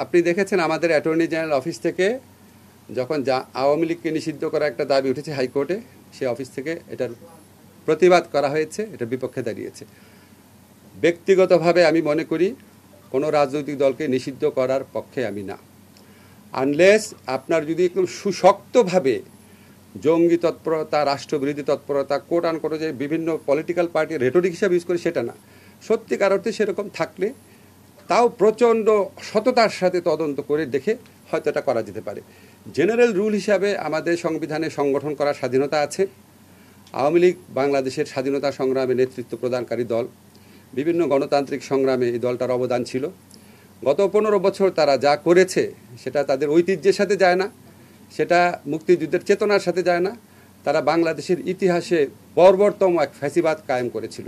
আপনি দেখেছেন আমাদের অ্যাটর্নি জেনারেল অফিস থেকে যখন আওয়ামী লীগকে নিষিদ্ধ করা একটা দাবি উঠেছে হাইকোর্টে, সে অফিস থেকে এটার প্রতিবাদ করা হয়েছে, এটার বিপক্ষে দাঁড়িয়েছে। ব্যক্তিগতভাবে আমি মনে করি কোনো রাজনৈতিক দলকে নিষিদ্ধ করার পক্ষে আমি না, আনলেস আপনার যদি একদম সুশক্তভাবে জঙ্গি তৎপরতা, রাষ্ট্রবিরোধী তৎপরতা, কোট আন কোট যে বিভিন্ন পলিটিক্যাল পার্টি রেটরিক হিসাবে ইউজ করে, সেটা না। সত্যিকার অর্থে সেরকম থাকলে তাও প্রচণ্ড সততার সাথে তদন্ত করে দেখে হয়তো এটা করা যেতে পারে। জেনারেল রুল হিসাবে আমাদের সংবিধানে সংগঠন করার স্বাধীনতা আছে। আওয়ামী লীগ বাংলাদেশের স্বাধীনতা সংগ্রামে নেতৃত্ব প্রদানকারী দল, বিভিন্ন গণতান্ত্রিক সংগ্রামে এই দলটার অবদান ছিল। গত 15 বছর তারা যা করেছে সেটা তাদের ঐতিহ্যের সাথে যায় না, সেটা মুক্তিযুদ্ধের চেতনার সাথে যায় না। তারা বাংলাদেশের ইতিহাসে বর্বরতম এক ফ্যাসিবাদ কায়েম করেছিল।